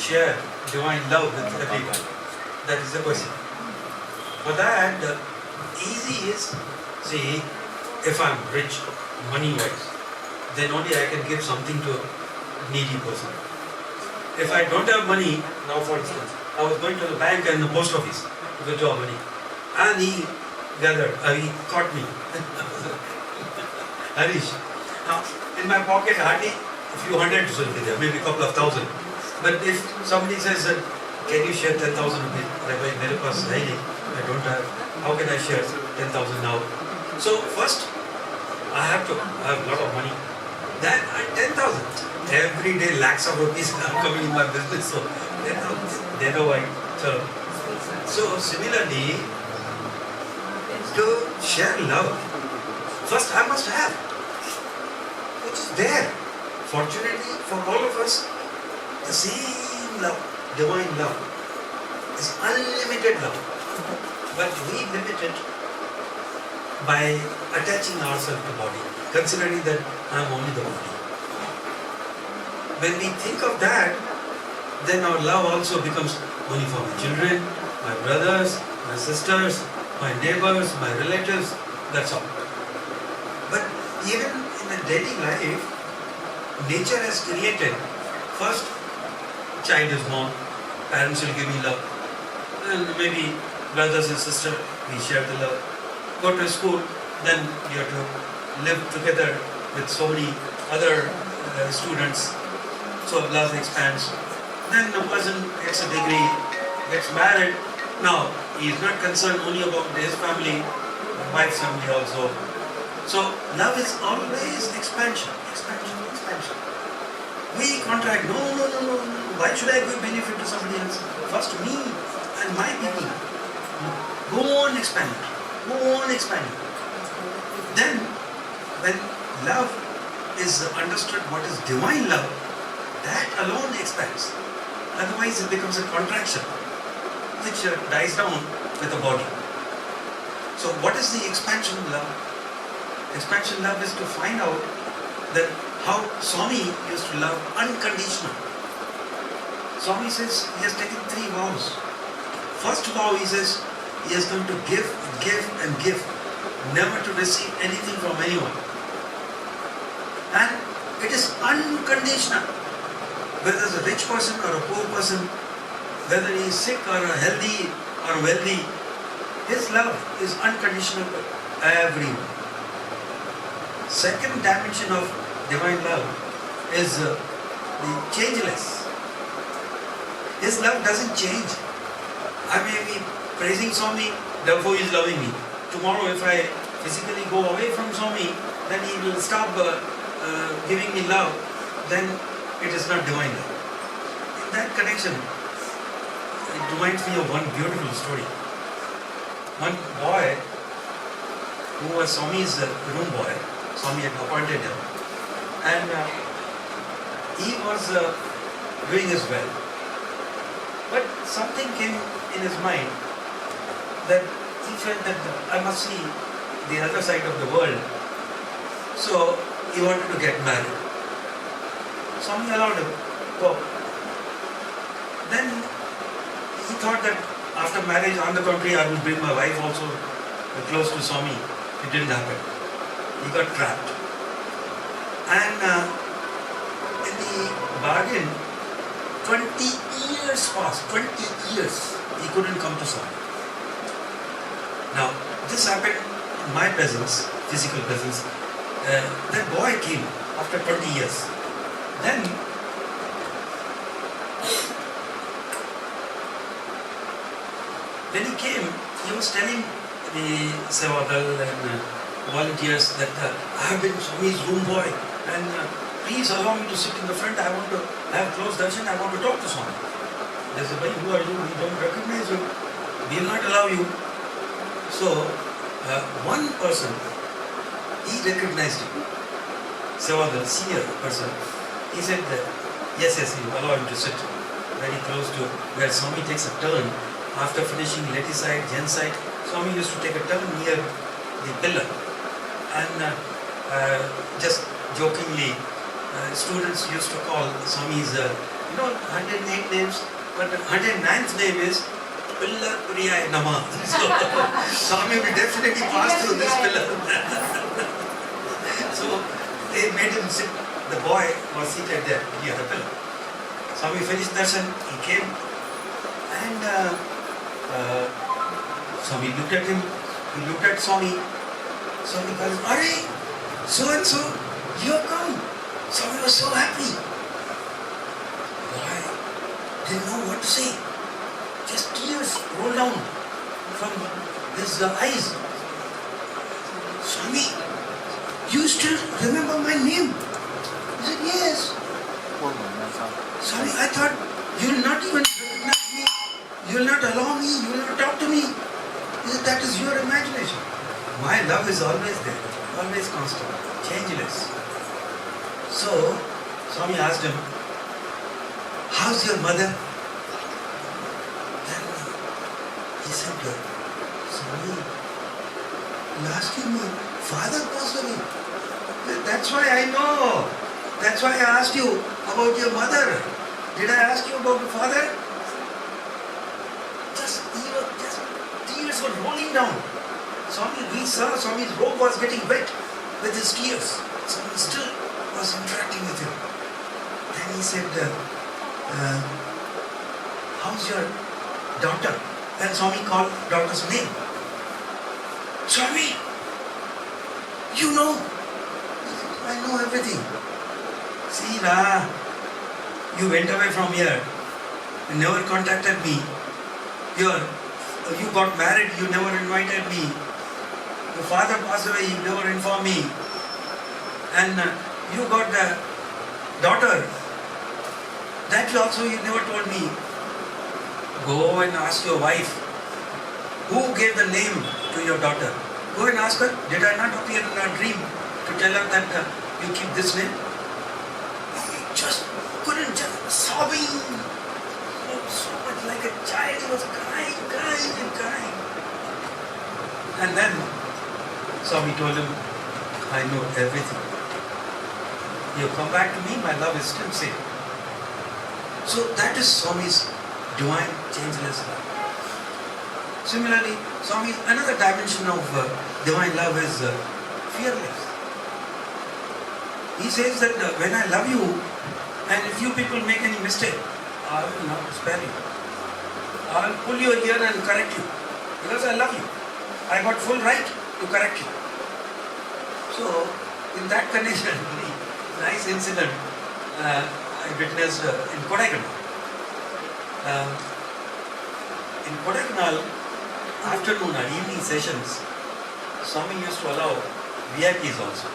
share divine love with everyone? That is the question. For that, the easy is, see, if I'm rich, money-wise, then only I can give something to a needy person. If I don't have money, now for instance, I was going to the bank and the post office to withdraw money, and he caught me. Harish. Now, in my pocket, hardly a few hundreds will be there, maybe a couple of thousand. But if somebody says, can you share 10,000 rupees? I don't have. How can I share 10,000 now? So first, I have to have a lot of money. Then 10,000. Every day lakhs of rupees are coming in my business. So they know I term. So similarly, to share love, first I must have, which is there. Fortunately for all of us, the same love, divine love, is unlimited love. But we limit it by attaching ourselves to body, considering that I am only the body. When we think of that, then our love also becomes only for my children, my brothers, my sisters, my neighbors, my relatives, that's all. But even in a daily life, nature has created, first child is born, parents will give me love, and maybe brothers and sisters, we share the love. Go to school, then you have to live together with so many other students, so love expands. Then the person gets a degree, gets married. Now, he is not concerned only about his family, wife's family also. So, love is always expansion. We contract, no, why should I give benefit to somebody else? First me and my people. Go on expanding. Then, when love is understood what is divine love, that alone expands. Otherwise it becomes a contraction, which dies down with the body. So what is the expansion love? Expansion love is to find out that how Swami used to love unconditional. Swami says he has taken 3 vows. First vow, he says he is going to give, never to receive anything from anyone. And it is unconditional. Whether it's a rich person or a poor person, whether he is sick or healthy or wealthy, his love is unconditional to everyone. Second dimension of divine love is the changeless. His love doesn't change. I may be praising Swami, therefore he is loving me. Tomorrow if I physically go away from Swami, then he will stop giving me love. Then it is not divine love. In that connection, it reminds me of one beautiful story. One boy who was Swami's room boy, Swami had appointed him, and he was doing his well. But something came in his mind that he felt that I must see the other side of the world. So he wanted to get married. Swami allowed him to go. Then he thought that after marriage, on the contrary, I will bring my wife also close to Swami. It didn't happen. He got trapped. And in the bargain, 20 years passed. 20 years. He couldn't come to Swami. Now, this happened in my presence, physical presence. That boy came after 20 years. Then when he came, he was telling the Sevadal and volunteers that I have been Swami's room boy and please allow me to sit in the front. I want to have close darshan. I want to talk to Swami. They said, "Bhai, who are you? We don't recognize you. We will not allow you." So one person, he recognized him. Sevadal, senior person. He said that, yes, he will allow him to sit very close to where Swami takes a turn. After finishing Leti side, Jen side, Swami used to take a turn near the pillar. And just jokingly, students used to call Swami's 108 names, but the 109th name is Pillar Priyaya Nama. So, Swami will definitely pass through this pillar. So, they made him sit. The boy was seated there near the pillar. Swami finished darshan, he came, and Swami looked at him. He looked at Swami. Swami called him, "Are, so and so, you have come." Swami was so happy. Boy didn't know what to say. Just tears rolled down from his eyes. "Swami, you still remember my name?" He said, "Yes." "Swami, I thought you will not even recognize me. You will not allow me. You will not talk to me." He said, "That is your imagination. My love is always there, always constant, changeless." So, Swami asked him, "How's your mother?" Then he said, "Swami, you asking me, father passed away." "That's why I know. That's why I asked you about your mother. Did I ask you about the father?" Just tears were rolling down. We saw Swami's robe was getting wet with his tears. Swami still was interacting with him. Then he said, "How's your daughter?" Then Swami called daughter's name. "Swami, you know." "I know everything." "See, you went away from here. You never contacted me. You got married, you never invited me. Your father passed away, you never informed me. And you got the daughter. That also you never told me. Go and ask your wife. Who gave the name to your daughter? Go and ask her. Did I not appear in a dream to tell her that you keep this name?" He just couldn't, just sobbing. So much like a child. He was crying. And then Swami told him, "I know everything. You come back to me, my love is still same." So that is Swami's divine changeless love. Similarly, Swami's another dimension of divine love is fearless. He says that when I love you, and if you people make any mistake, I will not spare you. I will pull your ear and correct you. Because I love you. I got full right to correct you. So, in that condition, nice incident I witnessed in Kodaikanal. In Kodaikanal, afternoon and evening sessions, Swami used to allow VIPs also.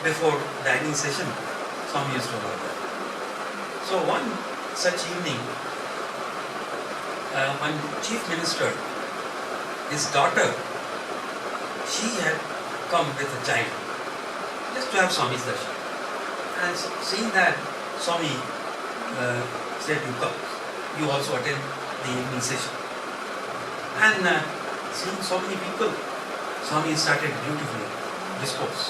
Before dining session, Swami used to allow that. So one such evening, one chief minister, his daughter, she had come with a child just to have Swami's darshan. And seeing that, Swami said, "You come, you also attend the evening session." And seeing so many people, Swami started beautifully discourse.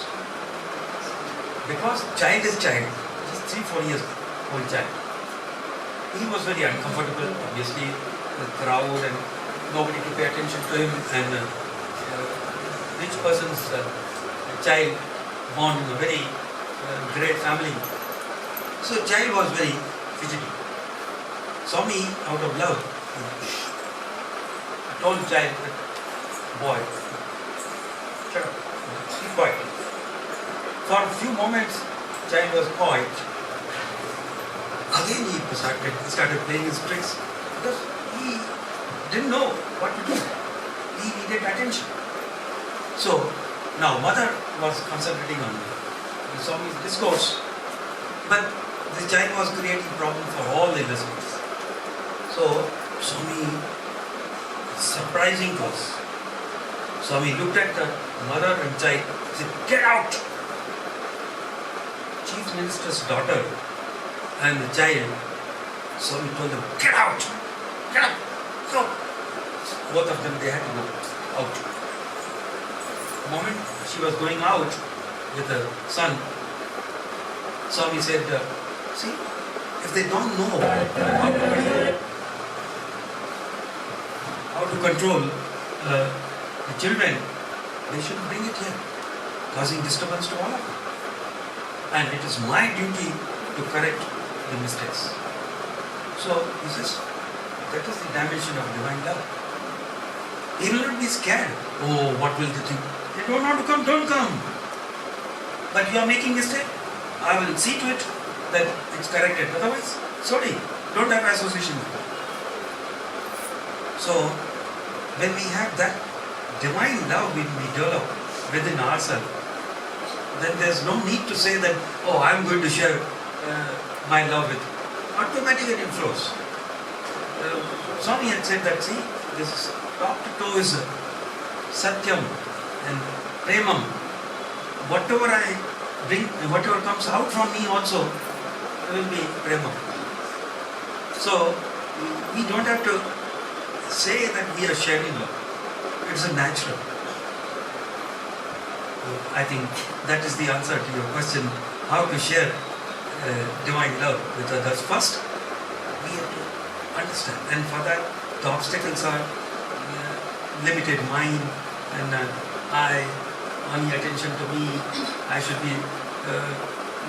Because child is child, just 3-4 years old child. He was very uncomfortable, obviously, the crowd and nobody to pay attention to him, and rich person's child born in a very great family. So child was very fidgety. Swami, out of love, told child, "Boy, shut up, keep quiet." For a few moments, child was quiet. Again he started playing his tricks because he didn't know what to do. He needed attention. So now mother was concentrating on Swami's discourse, but the child was creating problem for all the listeners. So Swami, surprising to us, Swami looked at the mother and child and said, "Get out!" Chief minister's daughter and the child, Swami told them, "Get out! Get out! Go!" Both of them, they had to go out. The moment she was going out with her son, Swami said, See, if they don't know how to control the children, they shouldn't bring it here, causing disturbance to all of them. And it is my duty to correct the mistakes. So this is, that is the dimension of divine love. He will not be scared. Oh, what will they think? They don't want to come, don't come. But you are making mistake. I will see to it that it's corrected. Otherwise, sorry, don't have association with it. So, when we have that divine love we develop within ourselves, then there's no need to say that, oh, I'm going to share my love with you. Automatically it flows. Swami had said that, see, this is top to toe is Satyam and Premam. Whatever I bring, whatever comes out from me also will be Premam. So, we don't have to say that we are sharing love. It's a natural. I think that is the answer to your question, how to share divine love with others. First, we have to understand, and for that the obstacles are limited mind and only attention to me. I should be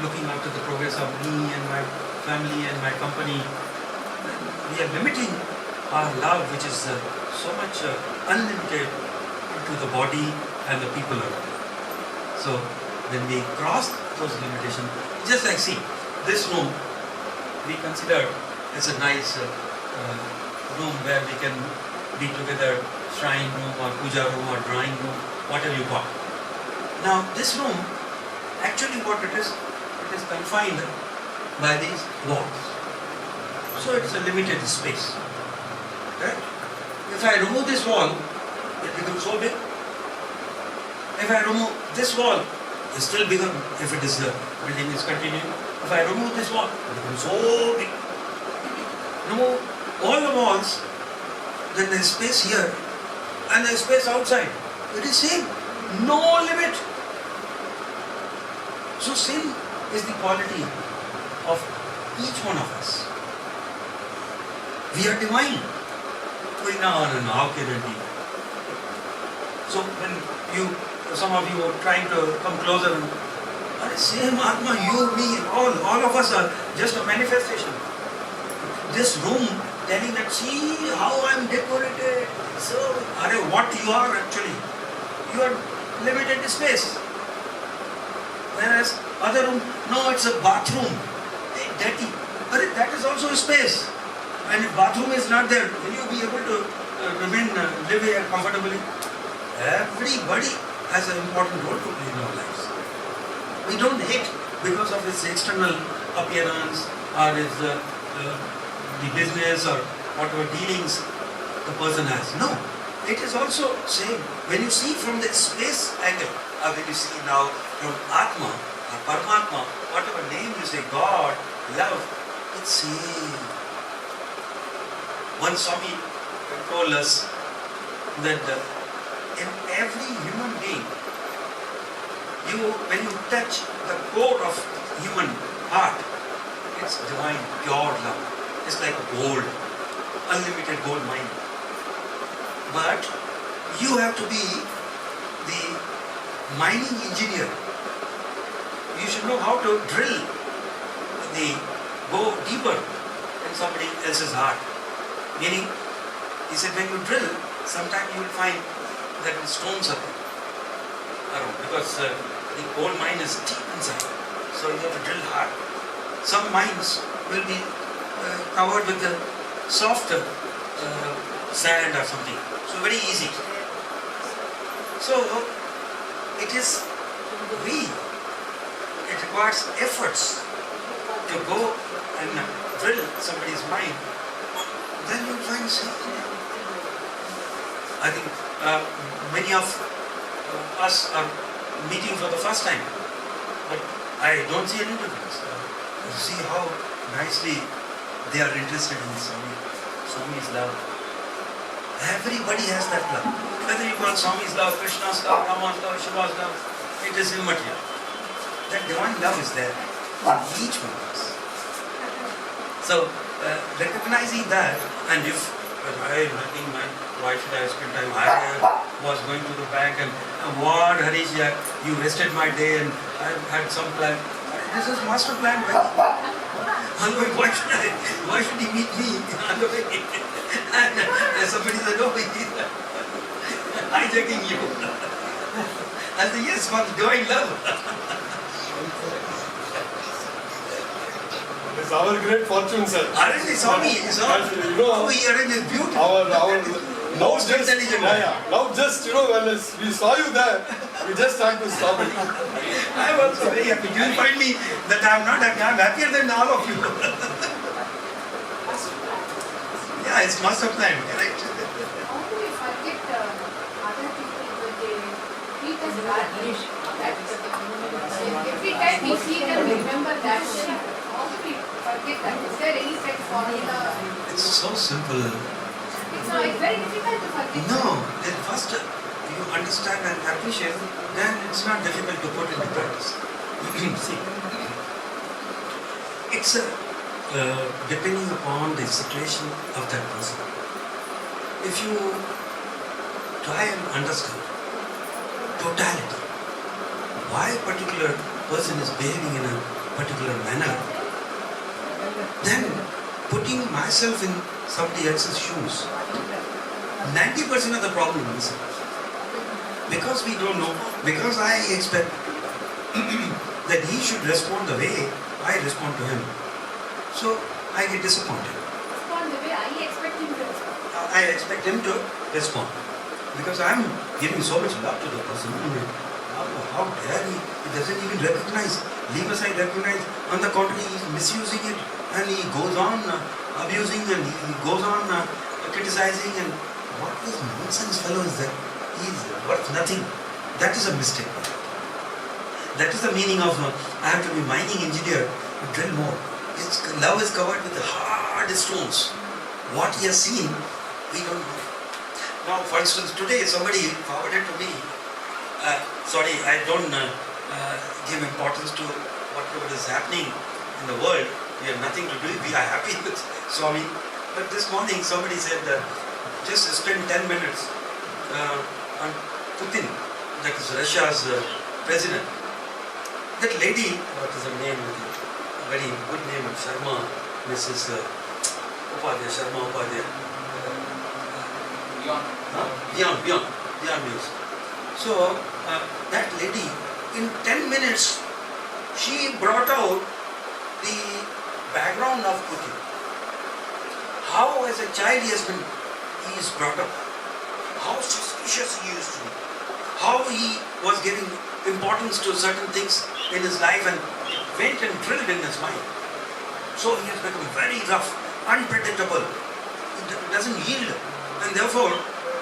looking after the progress of me and my family and my company. We are limiting our love, which is so much unlimited, to the body and the people around. So when we cross those limitations, just like, see, this room we consider as a nice room where we can be together, shrine room or puja room or drawing room, whatever you call. Now this room, actually what it is confined by these walls. So it's a limited space. Right? If I remove this wall, it becomes so big. If I remove this wall, it's still bigger if it is the building is continuing. If I remove this wall, it becomes so big. Remove all the walls, then there is space here and there is space outside. It is same. No limit. So sin is the quality of each one of us. We are divine. No, how can it be? So when some of you are trying to come closer, same Atma, you, me, all of us are just a manifestation. This room telling that, see how I am decorated. So, what you are actually? You are limited in space. Whereas other room, no, it's a bathroom. Dirty. That is also a space. And if bathroom is not there, will you be able to live here comfortably? Everybody has an important role to play in our lives. We don't hate because of his external appearance or his the business or whatever dealings the person has. No, it is also same. When you see from the space angle, or when you see now from Atma or Paramatma, whatever name you say, God, love, it's same. One Swami told us that in every human being, when you touch the core of human heart, it's divine, pure love. It's like a gold, unlimited gold mine. But you have to be the mining engineer. You should know how to go deeper in somebody else's heart. Meaning, he said, when you drill, sometimes you will find that the stones are around because the gold mine is deep inside. So you have to drill hard. Some mines will be covered with the soft sand or something. So very easy. So it requires efforts to go and drill somebody's mine. Then you'll find safety. I think many of us are meeting for the first time, but I don't see any difference. You see how nicely they are interested in Swami's love. Everybody has that love. Whether you call Swami's love, Krishna's love, Rama's love, Shiva's love, it is immaterial. That divine love is there in each one of us. So, recognizing that, and if I nothing, man, why should I spend time? I was going to the bank and what, Harish, you wasted my day and I had some plan. This is master plan, right? Why should he meet me on the way? And somebody said, oh, he's hijacking you. I said, yes, for divine love. It's our great fortune, sir. Aren't they, Swami? You know, he arranges beauty. our now Most just, intelligent. now just, you know, when we saw you there, we just had to stop it. I am also very happy. You will find me that I am not happy. I am happier than all of you. Yeah, it's master plan, correct? How do we forget other people when they treat us badly? Every time we see them, we remember that. How do we forget that? Is there any set formula? It's so simple. It's very difficult to forget. No, then first you understand and appreciate, then it's not difficult to put into practice. See, it's depending upon the situation of that person. If you try and understand totality, why a particular person is behaving in a particular manner, then putting myself in somebody else's shoes, 90% of the problem is because we don't know, because I expect that he should respond the way I respond to him. So I get disappointed. Respond the way I expect him to respond. I expect him to respond because I'm giving so much love to the person. How dare he? He doesn't even recognize. Leave aside recognize. On the contrary, he's misusing it and he goes on abusing and he goes on criticizing. And what this nonsense fellow is that? He's worth nothing. That is a mistake. That is the meaning of I have to be mining engineer to drill more. His love is covered with hard stones. What he has seen, we don't know. Now, for instance, today somebody forwarded to me. Sorry, I don't give importance to whatever is happening in the world. We have nothing to do. We are happy with Swami. But this morning somebody said that just spend 10 minutes on Putin, that is Russia's president. That lady, what is her name? A very good name, Sharma, Mrs. Upadhyay, Sharma Upadhyay. Beyond news. So, that lady, in 10 minutes, she brought out the background of Putin. How as a child he is brought up. How suspicious he used to be. How he was giving importance to certain things in his life and went and drilled in his mind. So he has become very rough, unpredictable. He doesn't yield. And therefore,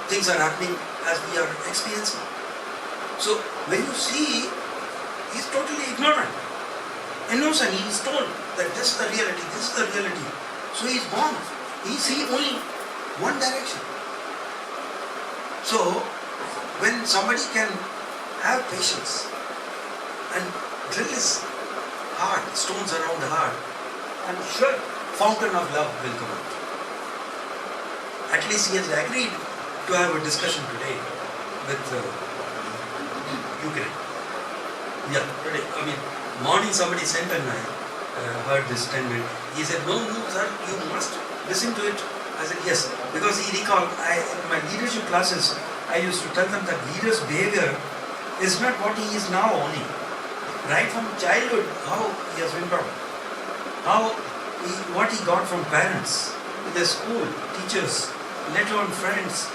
things are happening as we are experiencing. So when you see, he's totally ignorant. Innocent, he is told that this is the reality, this is the reality. So he is born. He sees only one direction. So, when somebody can have patience and drill his heart, stones around the heart, I'm sure fountain of love will come out. At least he has agreed to have a discussion today with Ukraine. Yeah, today. I mean, morning somebody sent and I heard this 10 minutes. He said, no, sir, you must listen to it. I said, yes, because he recalled, in my leadership classes, I used to tell them that leader's behavior is not what he is now only. Right from childhood, how he has been brought up. What he got from parents, the school, teachers, later on friends,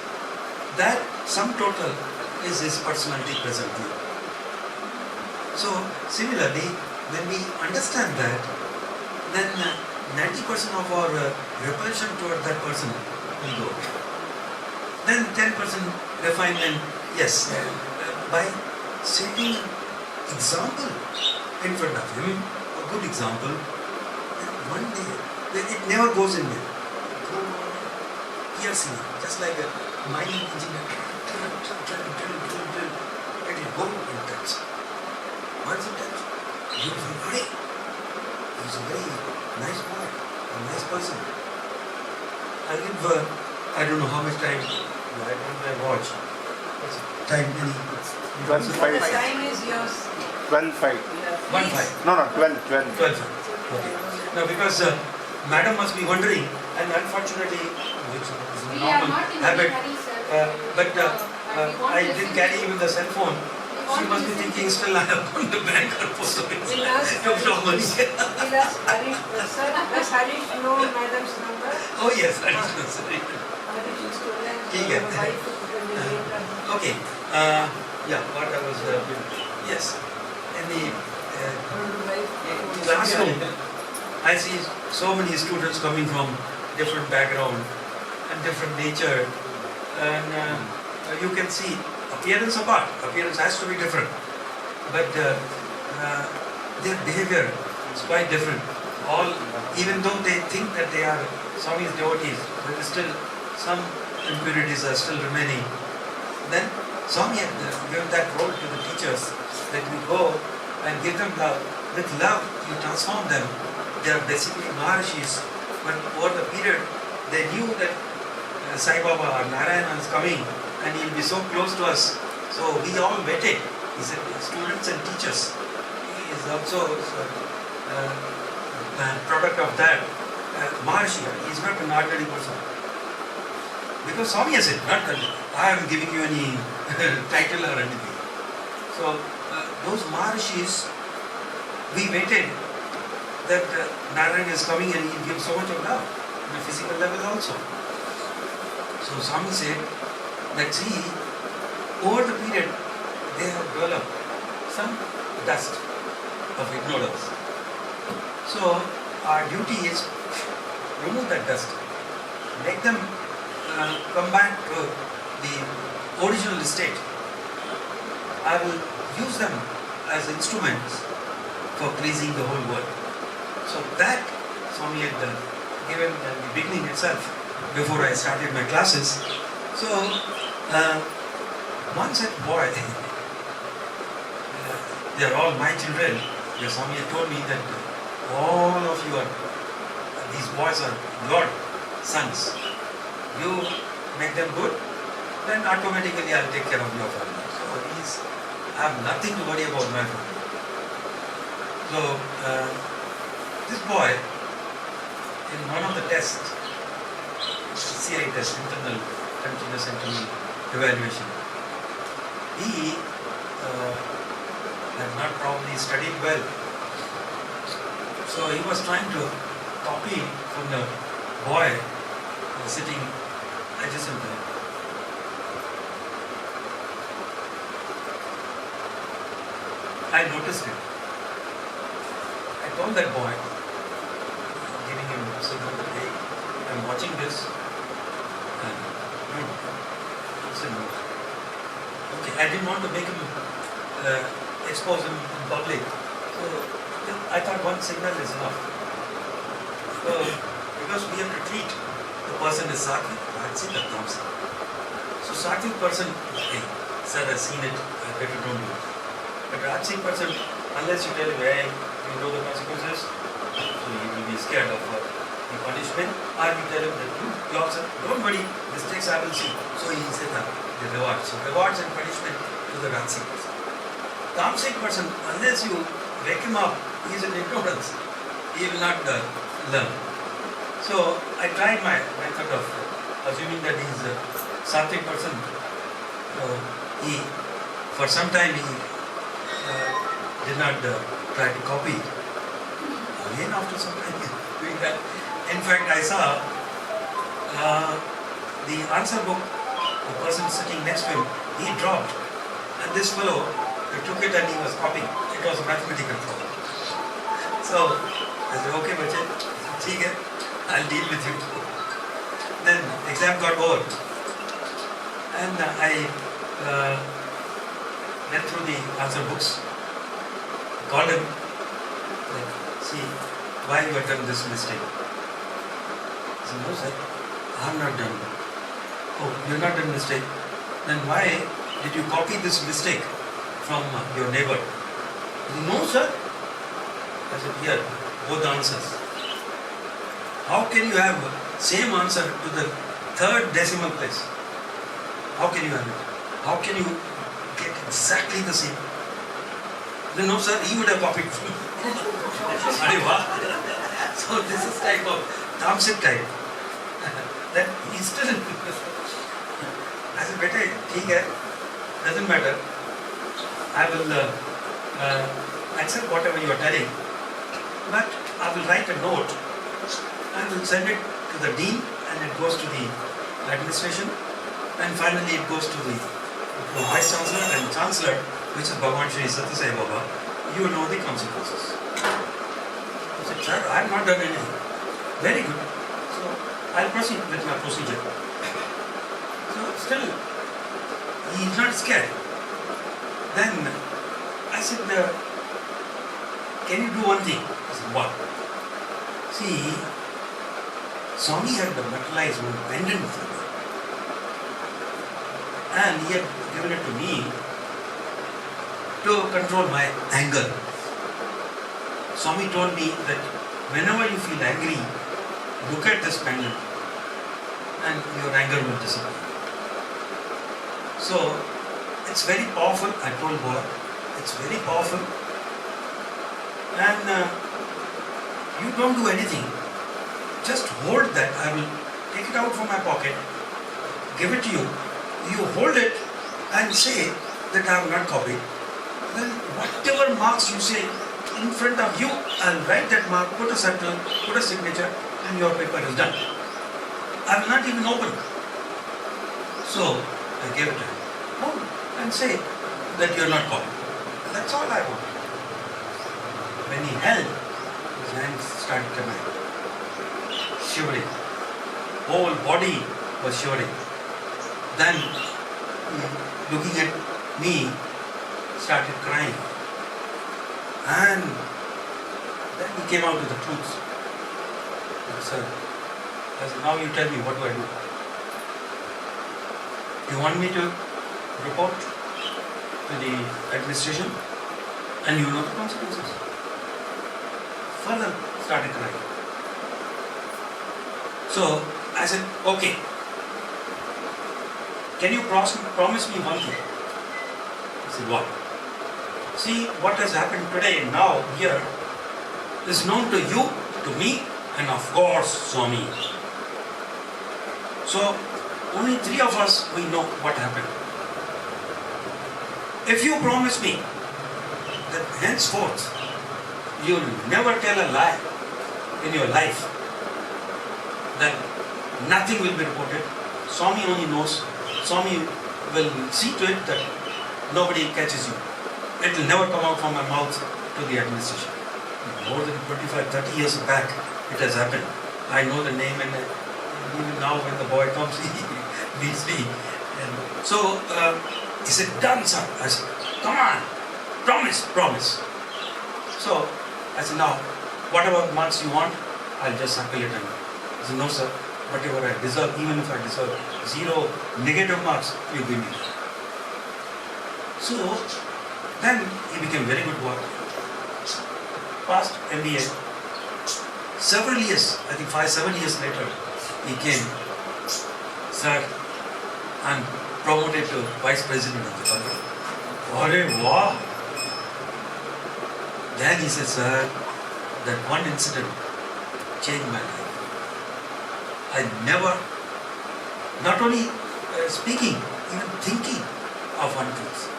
that sum total is his personality presently. So, similarly, when we understand that, then 90% of our repulsion toward that person will go. Then 10% refinement, yes, by setting an example in front of him, a good example, then one day, it never goes in there. Piercing, just like a mining engineer, it will go in touch. Once in touch, beautiful body. He's a very nice boy. a nice person. I'll give, I don't know how much time, I don't watch. What's the time? Any? 12, The 5. time is yours. 12, 5. 1-5. No, 12, 12. 12. Okay. Now because Madam must be wondering, and unfortunately, which is a We are normal not in habit, any hurry, sir. but We want I to didn't listen carry to- even the cell phone. we She want must to be listen thinking to- still I have gone to bank or post office We'll ask to draw money. We'll ask Harish, sir, does Harish know madam's number? Oh yes, I did not say. Harish is student, ठीक है. wife is student. Okay. Yeah, what I was. Yes. In the classroom, I see so many students coming from different background and different nature, and you can see appearance apart. Appearance has to be different, but their behavior is quite different. All, even though they think that they are Swami's devotees, there is still some impurities are still remaining. Then Swami had given that role to the teachers that you go and give them love. With love, you transform them. They are basically Maharishis, but over the period, they knew that Sai Baba or Narayana is coming and he'll be so close to us. So we all waited. He said, students and teachers. He is also a product of that. Maharshi, he is not an ordinary person. Because Swami has said, not that I am giving you any title or anything. So those Maharishis, we waited that Narayana is coming and he gives so much of love on a physical level also. So Swami said that see, over the period they have developed some dust of ignorance. So our duty is remove that dust, make them come back to the original state. I will use them as instruments for pleasing the whole world. So that Swami had given at the beginning itself, before I started my classes. So one such boy, they are all my children. The Swami had told me that all of you are, these boys are your sons. You make them good, then automatically I'll take care of your family. So I have nothing to worry about my family. So this boy, in one of the tests, CI test, internal, continuous internal evaluation, he had not probably studied well. So he was trying to copy from the boy sitting adjacent to him. I noticed it. I told that boy, giving him a signal that, hey, I'm watching this, and he said no. Okay, I didn't want to make him expose him in public. So I thought one signal is enough. So because we have to treat the person as Sattvic, Rajasic, or Tamasic. So Sattvic person, hey, sir has seen it, I better don't do it. But Rajasic person, unless you tell him, hey, you know the consequences, so he will be scared of the punishment, or you tell him that you also, don't worry, mistakes I will see. So he said the rewards. So rewards and punishment to the Rajasic person. Tamasic person, unless you wake him up, he is in ignorance. He will not learn. So I tried my method of assuming that he is a Sattvic person. He, for some time, he did not try to copy. Again, after some time, doing that. In fact, I saw the answer book, the person sitting next to him, he dropped. And this fellow took it and he was copying. It was a mathematical problem. So I said, okay, bache, theek hai, I'll deal with you. Then exam got over. And I went through the answer books, called him, like, see, why you have done this mistake? He said, no sir, I have not done it. Oh, you have not done mistake? Then why did you copy this mistake from your neighbor? He said, no sir. I said, here, both the answers. How can you have same answer to the third decimal place? How can you have it? How can you get exactly the same? Then no sir, he would have copied from me. Are wah? So this is type of Tamsit type. That he still I said, beta, ठीक है, doesn't matter. I will accept whatever you are telling, but I will write a note. I will send it to the dean, and it goes to the administration, and finally it goes to the vice chancellor and chancellor, which is Bhagawan Shri Sathya Sai Baba. You will know the consequences. I said, sir, I have not done anything. Very good. So I'll proceed with my procedure. So still, he is not scared. Then I said, can you do one thing? He said, what? See, Swami had the metallized one pendant for me. And he had given it to me to control my anger. Swami told me that whenever you feel angry, look at this pendant and your anger will disappear. So, it's very powerful, I told Bola. It's very powerful. And you don't do anything. Just hold that. I will take it out from my pocket, give it to you. You hold it and say that I have not copied. Then whatever marks you say in front of you, I'll write that mark, put a circle, put a signature, and your paper is done. I will not even open. So I gave it to him. Hold and say that you are not copying. That's all I want. When he held, his hands started coming, shivering. Whole body was shivering. Then, looking at me, started crying. And then he came out with the truth. Sir, I said, now you tell me, what do I do? You want me to report to the administration? And you know the consequences. Further started crying. So I said, okay. Can you promise me one thing? He said, what? See, what has happened today, now, here, is known to you, to me, and of course, Swami. So, only three of us, we know what happened. If you promise me that henceforth, you'll never tell a lie in your life, then nothing will be reported. Swami only knows. Swami will see to it that nobody catches you. It will never come out from my mouth to the administration. More than 25, 30 years back, it has happened. I know the name, and even now when the boy comes, he meets me. And so he said, done, sir. I said, come on, promise. So I said, now, whatever marks you want, I'll just circulate them. He said, no, sir. Whatever I deserve, even if I deserve 0 negative marks, you give me. So, then he became very good work. Passed MBA. Several years, I think 5-7 years later, he came. Sir, I'm promoted to Vice President of the company. Arey wow! Then he said, sir, that one incident changed my life. I never, not only speaking, even thinking of untruths.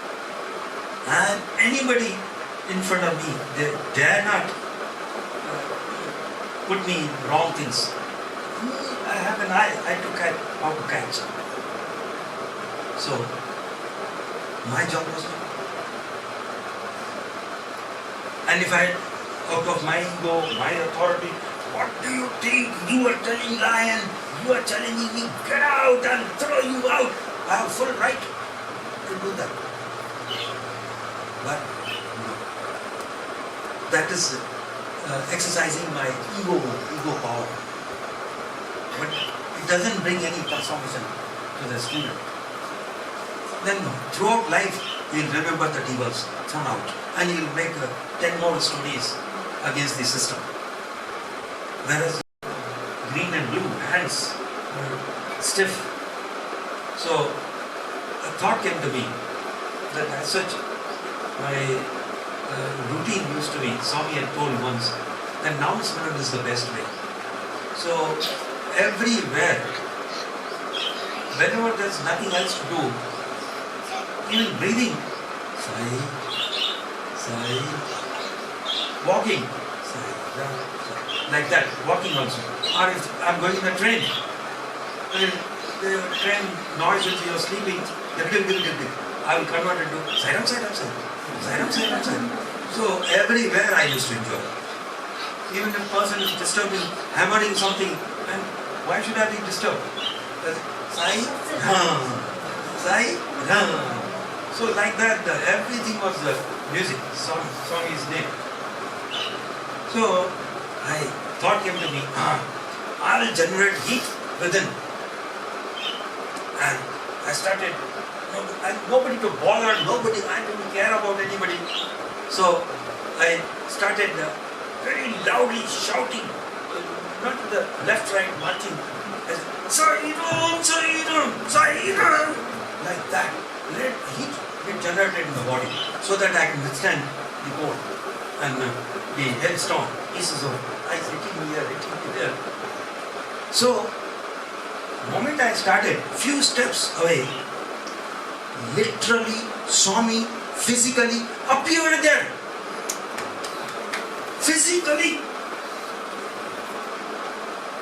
And anybody in front of me, they dare not put me in wrong things. I have an eye, I to catch, how to catch. So, my job was done. And if I, out of my ego, my authority, what do you think? You are telling lion, you are challenging me, get out and throw you out. I have full right to do that. But no. That is exercising my ego power. But it doesn't bring any transformation to the student. Then throughout life, he'll remember that he was thrown out. And he'll make 10 more stories against the system. Whereas green and blue, hands stiff. So a thought came to me that as such my routine used to be, Swami had told once, that now Smaran is the best way. So everywhere, whenever there's nothing else to do, even breathing, Sai, Sai, walking, Sai, Sai, like that, walking also. Or if I'm going in a train, when the train noise which you're sleeping, I will convert it to Sairam, Sairam, Sairam, Sairam, Sairam, Sairam. So everywhere I used to enjoy. Even if a person is disturbing, hammering something, and why should I be disturbed? Sai, Ram, Sai, Ram. So like that, everything was music, Swami's name. So thought came to me, I will generate heat within. And I started, nobody to bother, nobody, I didn't care about anybody. So I started very loudly shouting, not to the left, right, marching, Sairam, Sairam, Sairam, like that. Let heat be generated in the body so that I can withstand the cold and the hailstorm, pieces of ice hitting here, hitting there. So, the moment I started, few steps away, literally Swami physically appeared there. Physically.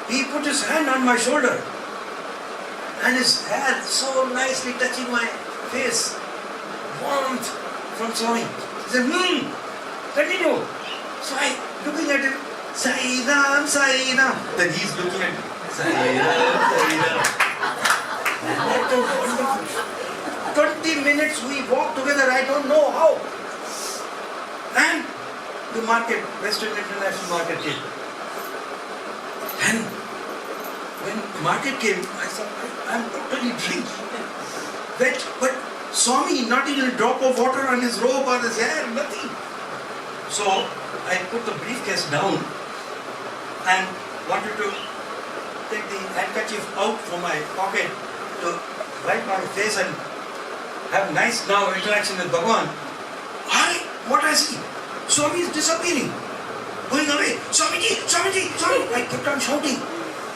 He put his hand on my shoulder and his hair so nicely touching my face. Warmth from Swami. He said, continue. So I looking at him, Sai Ram, Sai Ram. Then he's looking at me, Sai Ram, Sai Ram. What a wonderful. 20 minutes we walked together, I don't know how. And the market, Western International Market came. And when the market came, I thought, I'm totally drenched, wet, but Swami, not even a drop of water on his robe or his hair, nothing. So I put the briefcase down and wanted to take the handkerchief out from my pocket to wipe my face and have nice now interaction with Bhagawan. What I see? Swami is disappearing, going away. Swamiji, Swamiji, Swami. I kept on shouting.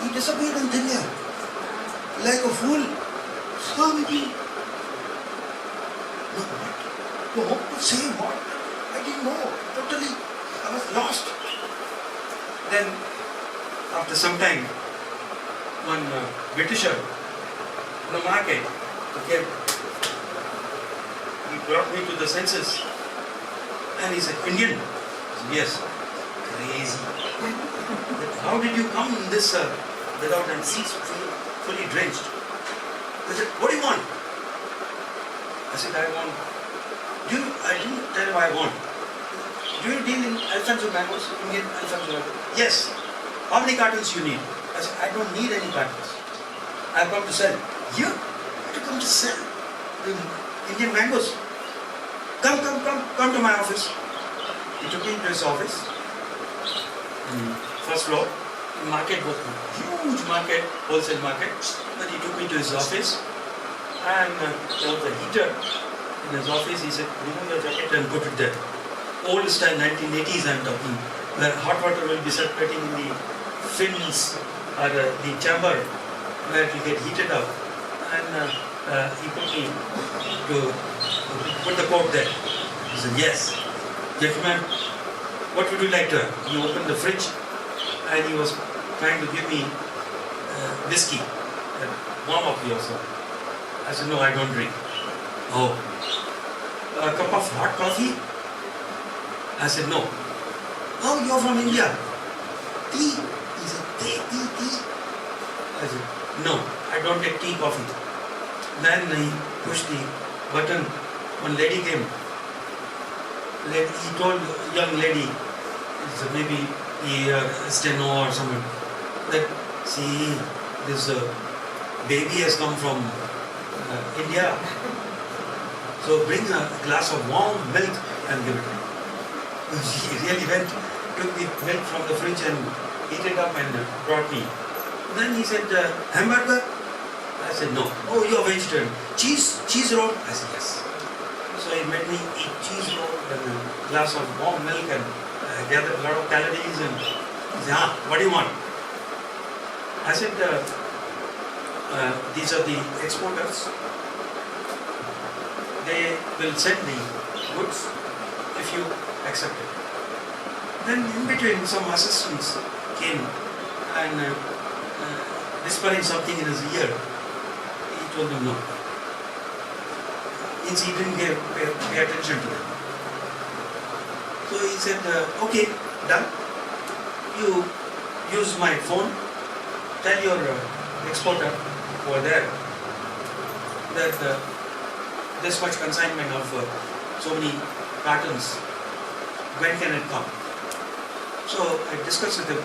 He disappeared in thin air, like a fool. Swamiji. No, what to say? What? I didn't know. Totally, I was lost. Then, after some time, one Britisher in the market came. He brought me to the senses. And he said, Indian? I said, yes. Crazy. How did you come in this without and cease fully drenched? He said, what do you want? I said, I want. I didn't tell him I want. Do you deal in Alfonso mangoes? Indian Alfonso mangoes? Yes. How many cartons you need? I said, I don't need any cartons. I've come to sell. You? To come to sell the Indian mangoes? Come to my office. He took me to his office. First floor. The market was a huge market, wholesale market. But he took me to his office. And there was a heater in his office. He said, remove your jacket and put it there. Old style 1980s I'm talking. Where hot water will be circulating in the fins or the chamber where it will get heated up. And he put me to put the coat there. He said, yes. Gentlemen, what would you like to have? He opened the fridge and he was trying to give me whiskey. Warm up yourself. I said, no, I don't drink. Oh. A cup of hot coffee? I said, no. Oh, you're from India. Tea? He said, tea. I said, no, I don't take tea, coffee. Then he pushed the button. One lady came. He told a young lady, maybe a steno or someone, that see, this baby has come from India. So bring a glass of warm milk and give it to me. She really went, took the milk from the fridge and heated up and brought me. then he said, hamburger? I said, no. Oh, you're vegetarian. Cheese roll? I said, yes. So he made me eat cheese roll and a glass of warm milk and gathered a lot of calories and he said, what do you want? I said, these are the exporters. They will send the goods if you accept it. Then in between some assistants came and whispering something in his ear. He told them no. Means he didn't pay attention to them. So he said, okay, done. You use my phone. Tell your exporter over there that this much consignment of so many cartons, when can it come? So I discussed with him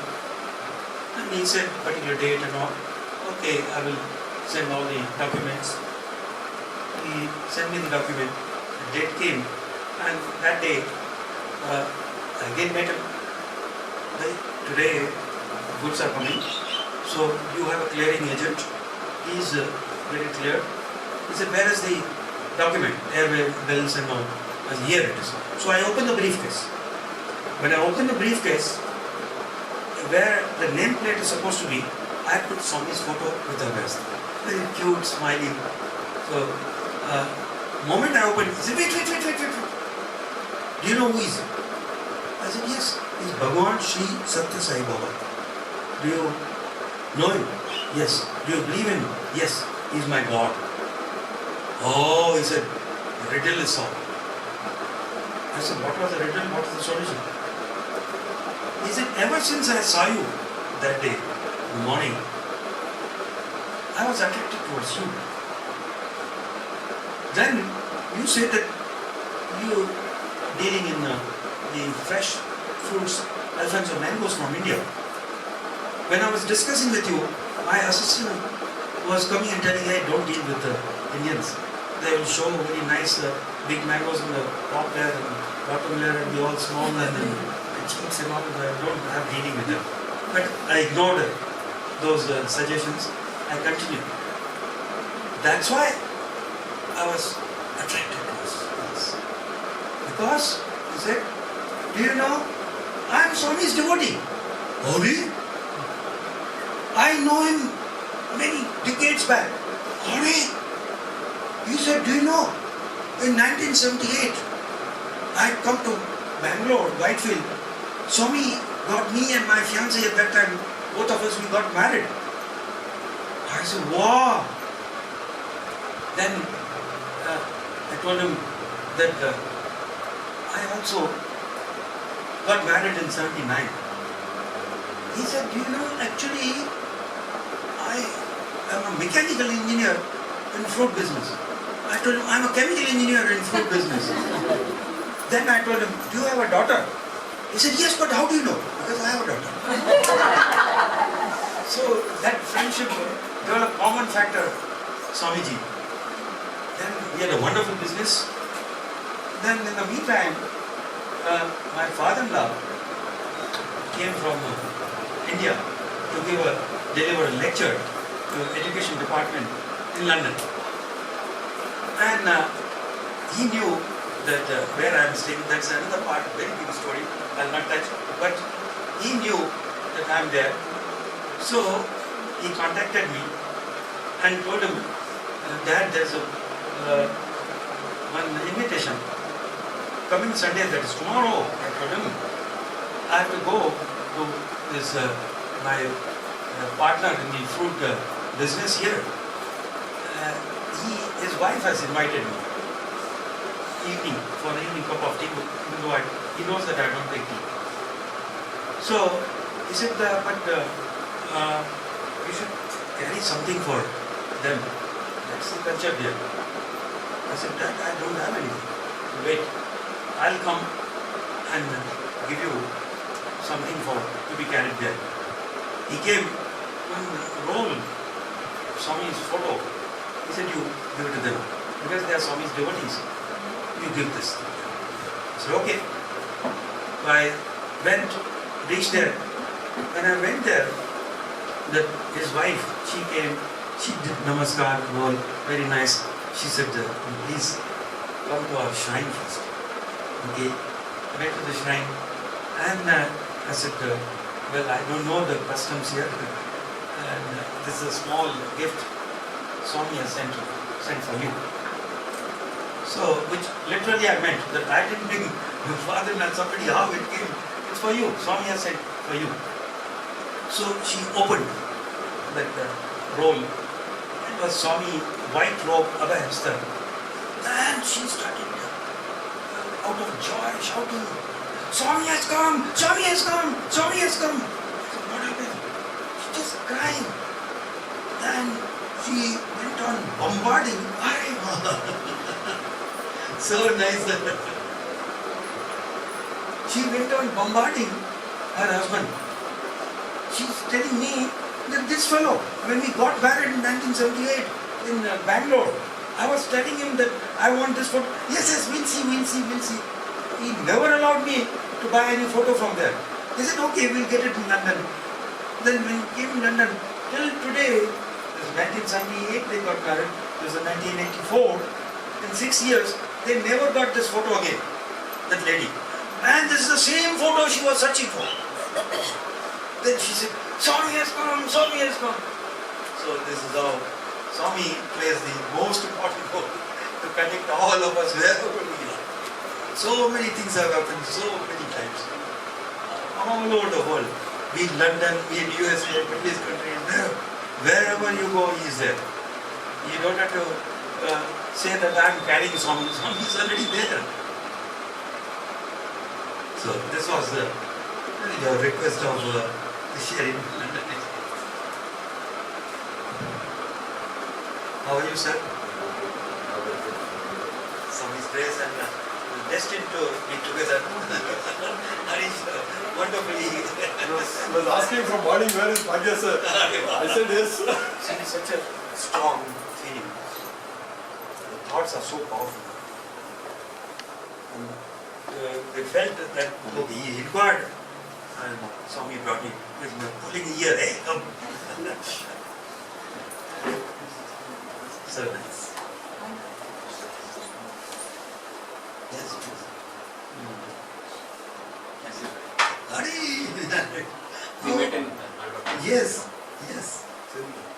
and he said particular date and all. Okay, I will send all the documents. He sent me the document, the date came and that day I again met him. Today goods are coming, so you have a clearing agent. He is very clear. He said, where is the document, airway bills and all? I said, here it is. So I opened the briefcase. When I opened the briefcase, where the nameplate is supposed to be, I put Swami's photo with the rest. Very cute, smiling. So, moment I opened, he said, wait. Do you know who he is? I said, yes, he is Bhagawan Sri Satya Sai Baba. Do you know him? Yes. Do you believe in him? Yes, he is my God. Oh, he said, the riddle is solved. I said, what was the riddle? What was the solution? He said, ever since I saw you that day in the morning, I was attracted towards you. Then you said that you dealing in the fresh fruits, Alfonso mangoes from India. When I was discussing with you, my assistant was coming and telling, hey, don't deal with the Indians. They will show very nice big mangoes in the top layer and bottom layer and be all small and the cheeks and all. I don't have dealing with them. But I ignored those suggestions. I continued. That's why I was attracted to this. Because he said, do you know, I am Swami's devotee. Oh really? I know him many decades back. Oh really? He said, do you know, in 1978, I had come to Bangalore, Whitefield. Swami got me and my fiancée at that time, both of us, we got married. I said, wow. Then I told him that I also got married in 79. He said, do you know, actually, I am a mechanical engineer in fruit business. I told him, I'm a chemical engineer in fruit business. Then I told him, do you have a daughter? He said, yes, but how do you know? Because I have a daughter. So that friendship developed common factor, Swamiji. Then we had a wonderful business. Then in the meantime, my father-in-law came from India to deliver a lecture to the education department in London. And he knew that where I am staying, that's another part, very big story, I'll not touch, but he knew that I am there. So he contacted me and told him, Dad, there's one invitation coming Sunday, that is tomorrow. I told him, I have to go to this, my partner in the fruit business here. His wife has invited me evening for an evening cup of tea, even though he knows that I don't take tea. So he said, but you should carry something for them. That's the culture there. I said, Dad, I don't have anything. Wait, I'll come and give you something to be carried there. He came one roll of Swami's photo. He said, you give it to them. Because they are Swami's devotees. You give this. I said, okay. So I reached there. When I went there, that his wife, she came, she did namaskar, all very nice. She said, please come to our shrine first. Okay, went to the shrine and I said, well, I don't know the customs here and this is a small gift Swami has sent for you. So, which literally I meant that I didn't bring your father and somebody, how it came, it's for you, Swami has sent for you. So she opened that roll. It was Swami, white robe, Abhayastar. And she started out of joy shouting, Swami has come, Swami has come, Swami has come. So what happened? She just crying. And she went on bombarding. So nice. She went on bombarding her husband. She's telling me that this fellow, when we got married in 1978 in Bangalore, I was telling him that I want this photo. Yes, we'll see. He never allowed me to buy any photo from there. He said, okay, we'll get it in London. Then when he came to London, till today, this 1978 they got married, this is 1984, in 6 years, they never got this photo again, that lady. And this is the same photo she was searching for. Then she said, Swami has come, Swami has come. So this is how Swami plays the most important role to connect all of us wherever we are. So many things have happened so many times. All over the world. Be in London, be in USA, Middle East country, wherever you go, he is there. You don't have to say that I am carrying Swami. Swami is already there. So this was your request of sharing. How are you, sir? Swami's grace and destined to be together. Wonderfully. I was asking from morning, where is Bhagia Sir? I said yes. See, such a strong feeling. The thoughts are so powerful. And, they felt that okay, he inquired, and Swami brought him with me, pulling ear, hey, come. So nice. Yes, please. Hari! We met in Yes.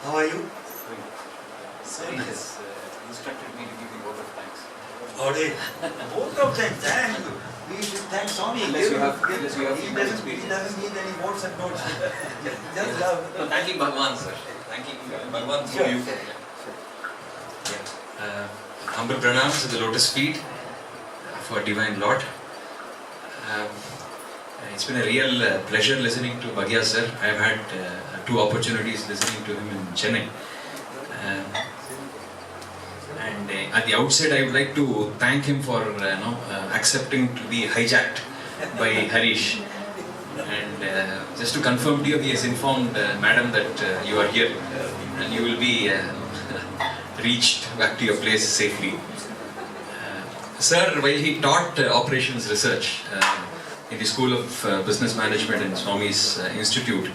How are you? So He nice. has instructed me to give you vote of thanks. Both of them, thank you. We should thank Swami. Unless you have He female doesn't experience. need any votes and notes. Just love. No, thanking Bhagawan, sir. Thanking Bhagawan through you. Humble pranams at the lotus feet for Divine Lord. It's been a real pleasure listening to Bhagia Sir. I've had 2 opportunities listening to him in Chennai. And at the outset, I would like to thank him for accepting to be hijacked by Harish. And just to confirm to you, he has informed Madam that you are here and you will be reached back to your place safely. Sir, while he taught operations research in the School of Business Management in Swami's Institute,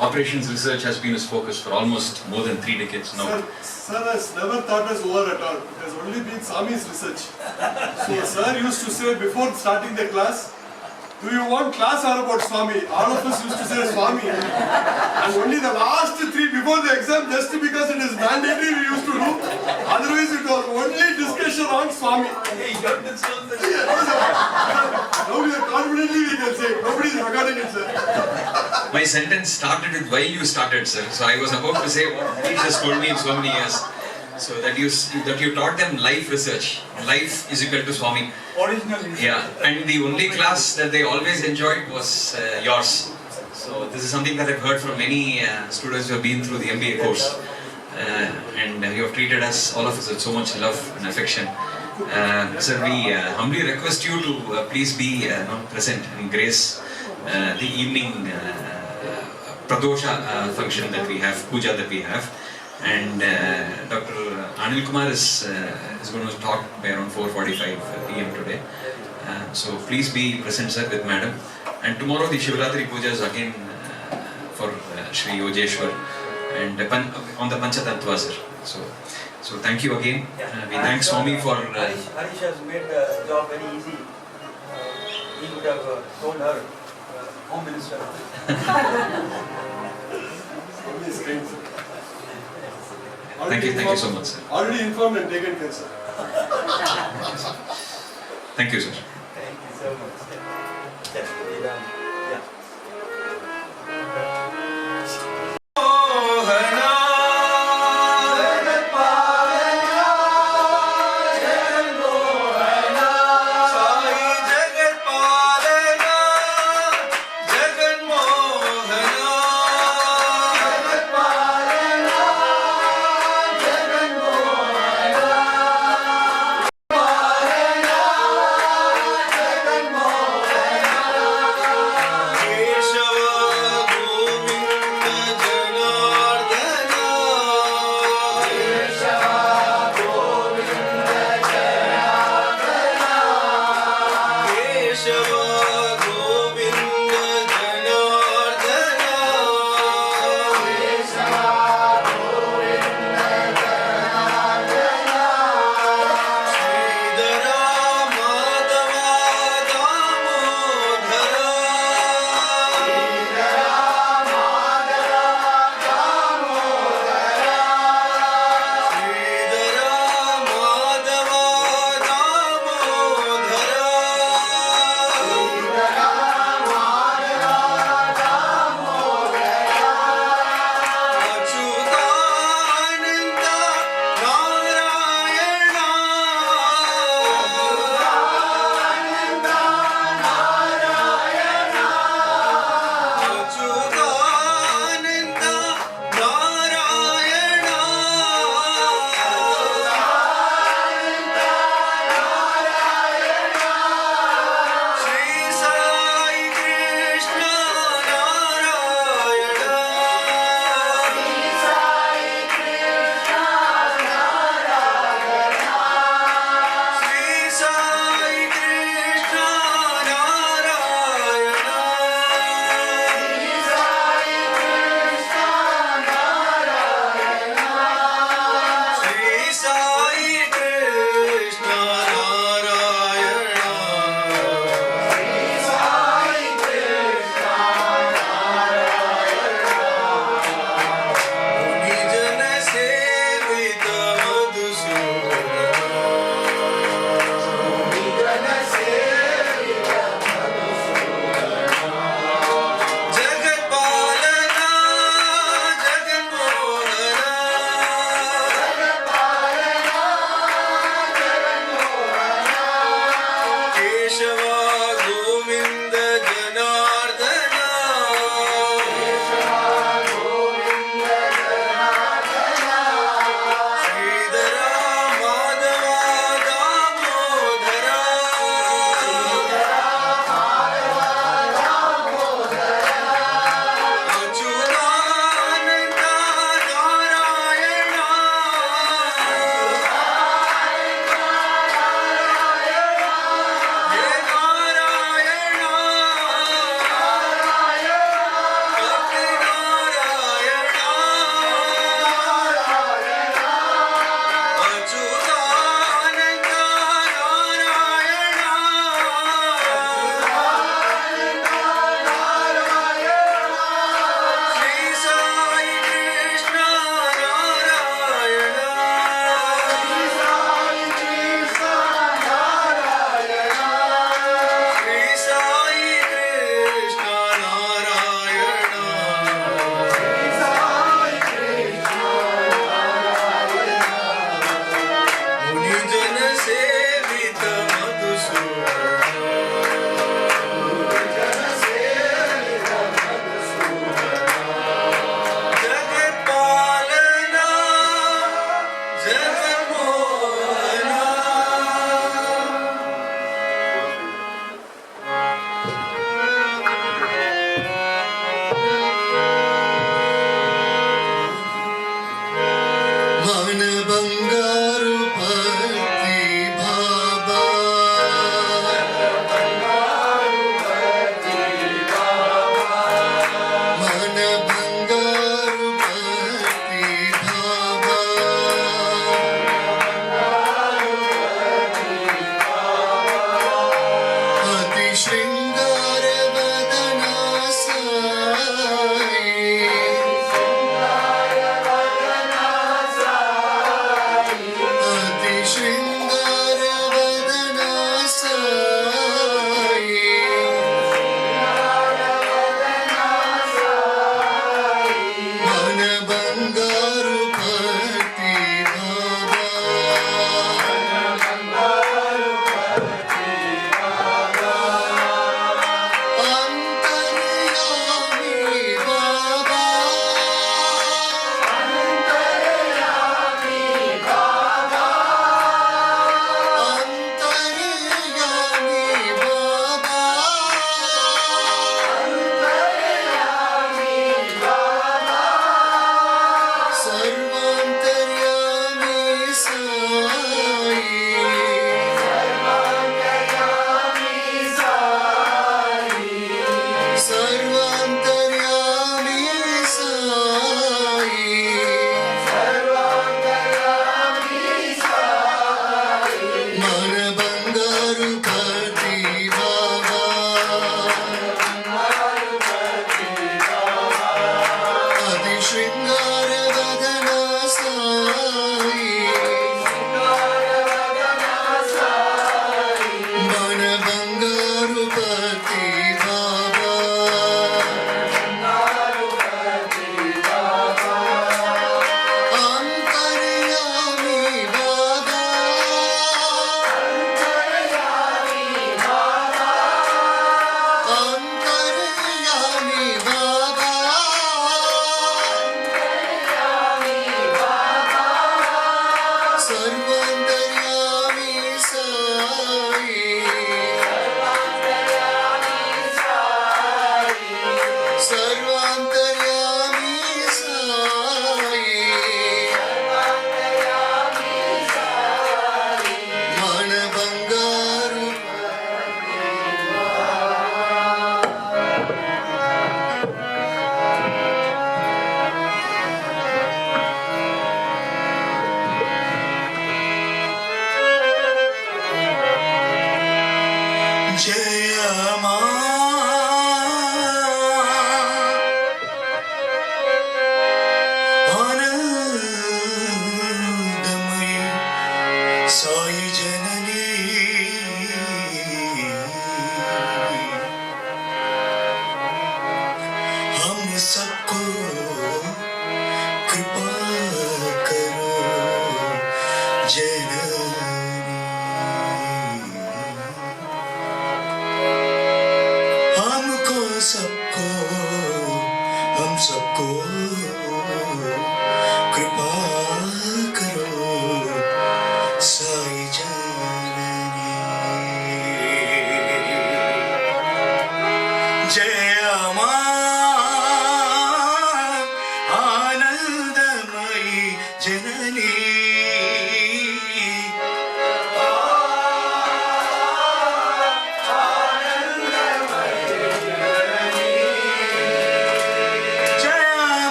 operations research has been his focus for almost more than 3 decades now. Sir has never thought us over at all. It has only been Swami's research. So Sir used to say before starting the class, do you want class or about Swami? All of us used to say Swami. And only the last 3 before the exam, just because it is mandatory, we used to do. Otherwise it was only discussion on Swami. Now we are confidently we can say, nobody is recording it, sir. My sentence started with while you started, sir. So I was about to say what Harish has told me in so many years. So that you taught them life research. Life is equal to Swami. Originally. Yeah, and the only class that they always enjoyed was yours. So this is something that I've heard from many students who have been through the MBA course. And you have treated us, all of us, with so much love and affection. Sir, we humbly request you to please be present and grace the evening Pradosha function that we have, puja that we have. And Dr. Anil Kumar is going to talk by around 4:45 p.m. today. So please be present, sir, with Madam. And tomorrow the Shivratri puja is again for Shri Yojeshwar and on the Panchatattva, sir. So thank you again. We thank Swami for. Harish has made the job very easy. He would have told her, Home Minister. Swami is great, sir. Thank you so much, sir. Already informed and taken care, sir. Thank you, sir. Thank you so much. Yes, be done. Yeah.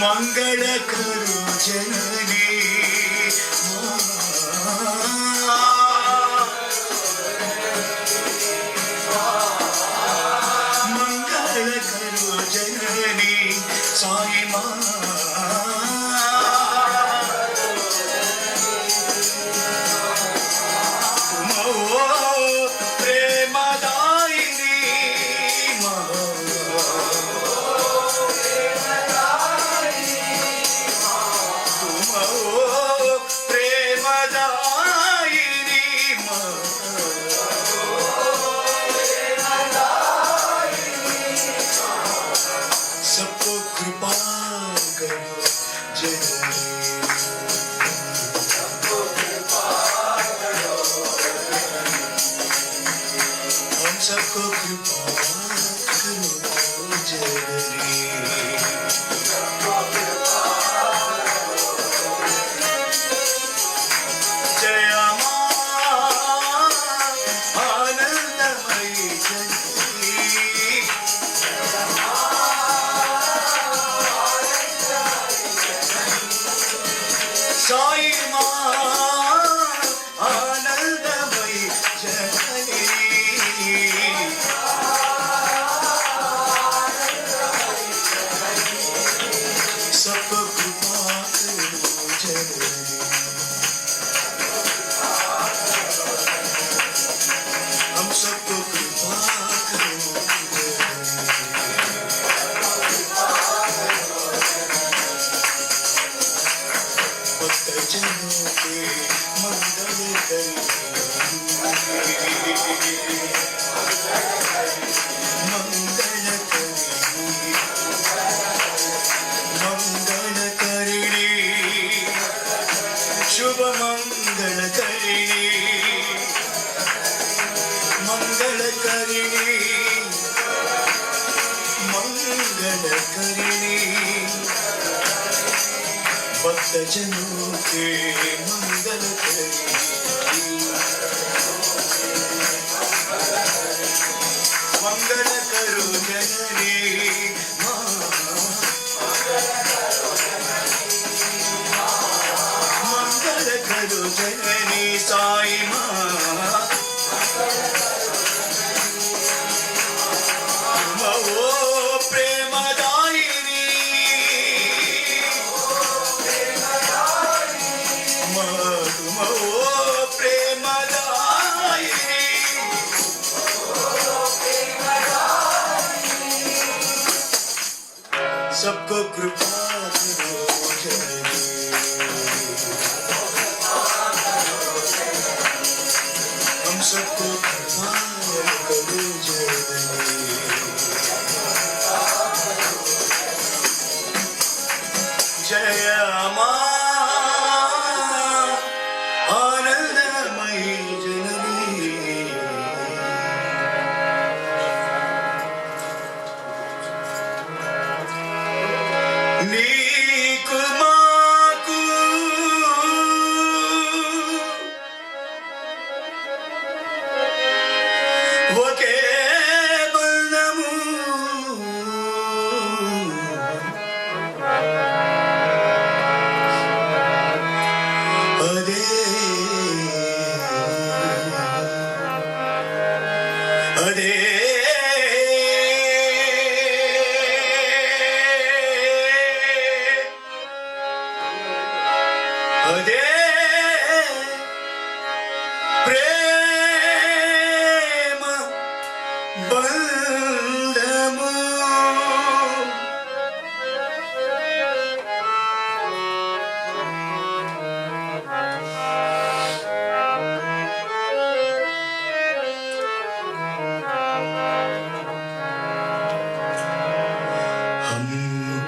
मंगल करो जननी मंगल करो जननी साई माँ जनों के मंगल मंगल करो जननी मंगल करो जननी साई माँ सबको कृपा करो जननी हम सबको कृपा करो जननी जय माँ आनंदमयी जननी నీకు మాకు ఒకే బంధము అదే అదే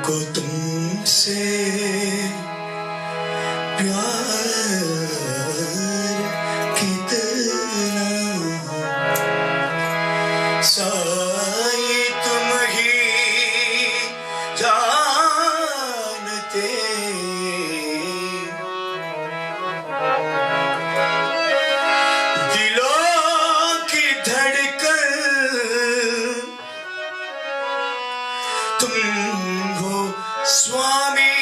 हमको तुमसे प्यार कितना साई तुम ही जानते दिलों की धड़कन तुम हो स्वामी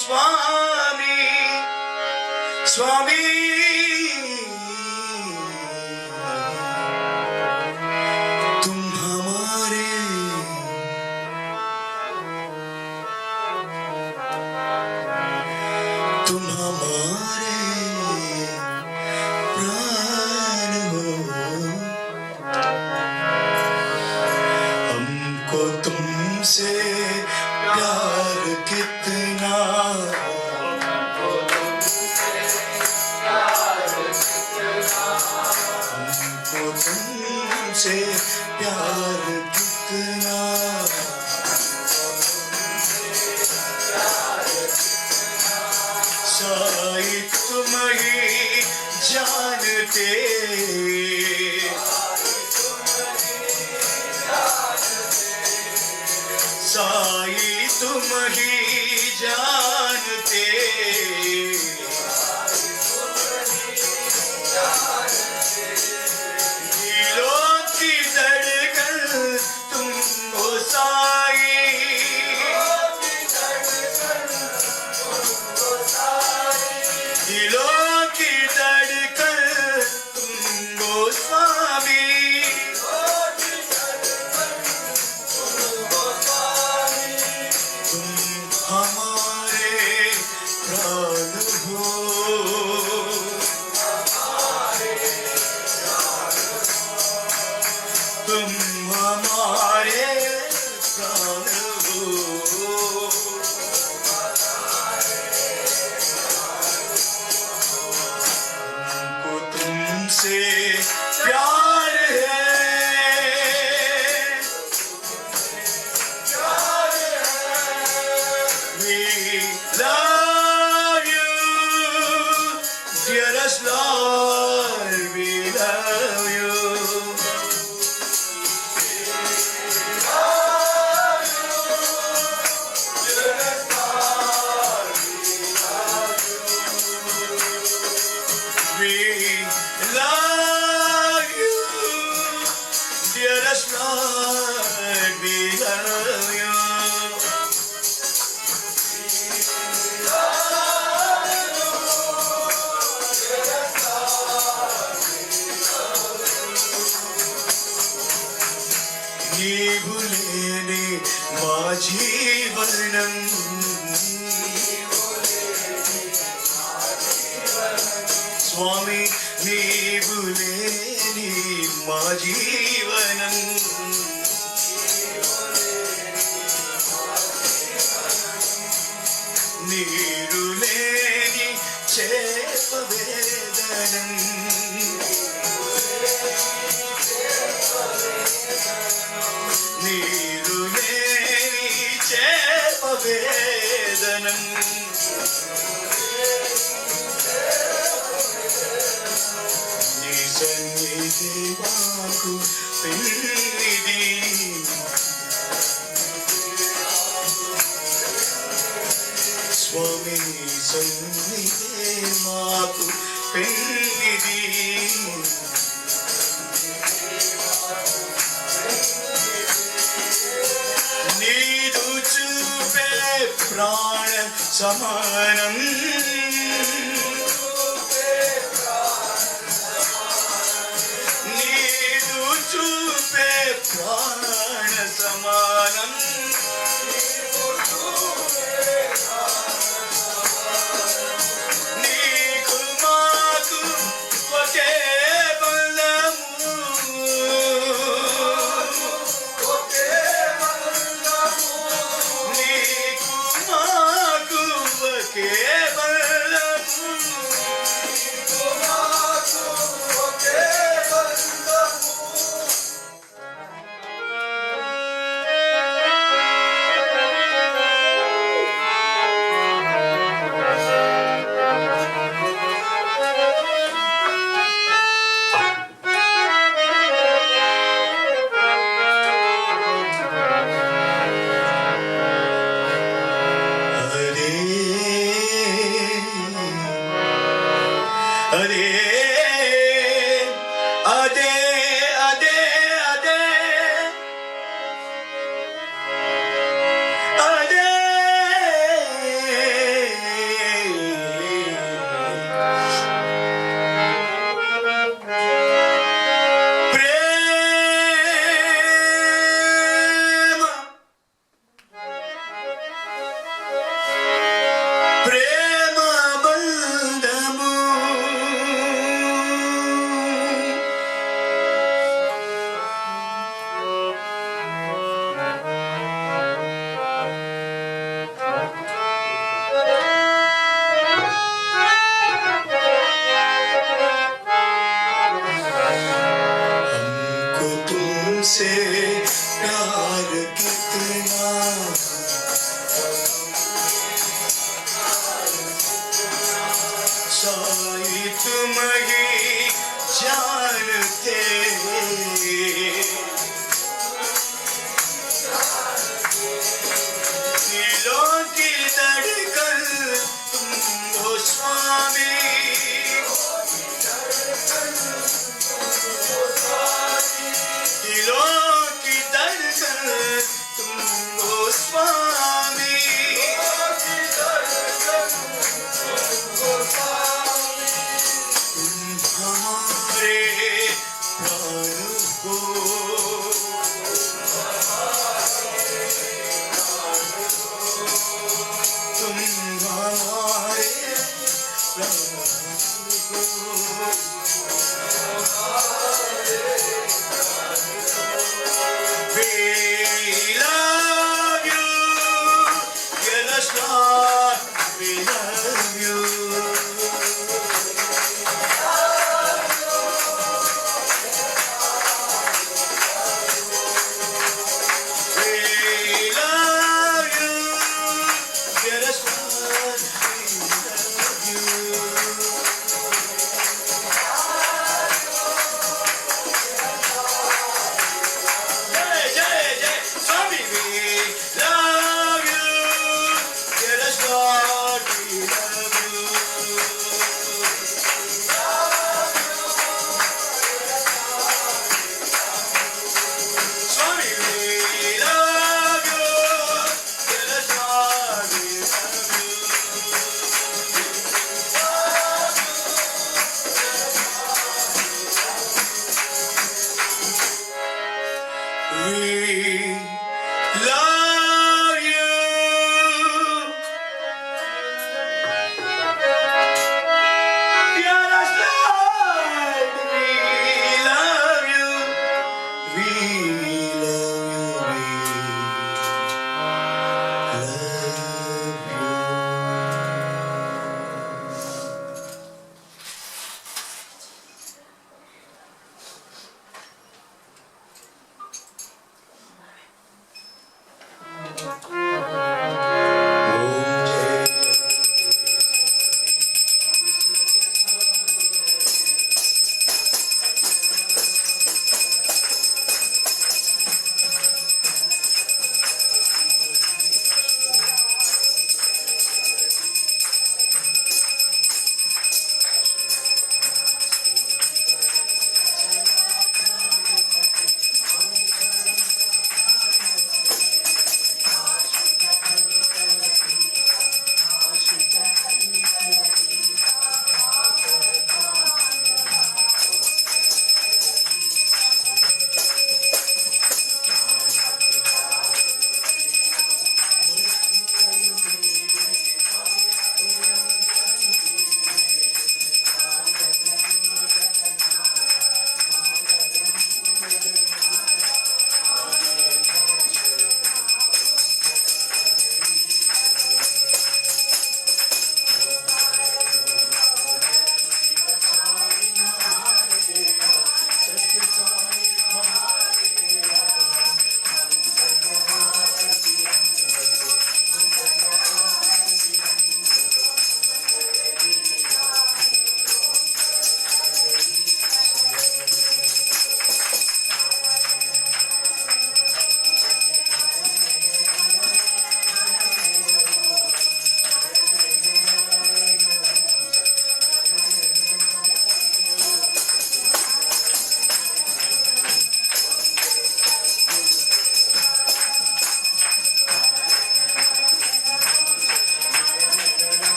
स्वामी स्वामी तुम हमारे प्राण हो हमको तुमसे प्यार कितना हमको तुमसे प्यार कितना साई तुम ही जानते साई तुम ही जानते दिलों की धड़कन तुम हो साई दिलों की धड़कन तुम हो स्वामी तुम हमारे प्राण हो तुम हमारे प्राण हो हमको तुमसे प्यार है We love you, dearest Lord, we love you. We love you, dearest Lord, we love you. నీవులేని మా జీవనం స్వామి నీవులేని మా జీవనం నీరులేని చేపవేదనం నీరులేని చేపవేదనం నీ సన్నిధి మాకు పెన్నిది స్వామి సన్నిధి మాకు పెన్నిది నీదు చూపే ప్రాణ సమానం నీదు చూపే ప్రాణ సమానం నీకు మాకు ఒకే బలము నీకు మాకు ఒకే బలము ही जानते दिलों की धड़कन तुम हो स्वामी दिलों की धड़कन तुम हो स्वामी हमारे प्राण हो तुम हमारे प्राण हो We love you Get us Lord We love you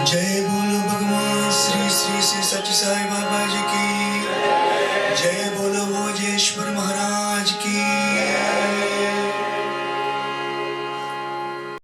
जय बोलो भगवान श्री श्री श्री सच्ची साई बाबा जी की जय बोलो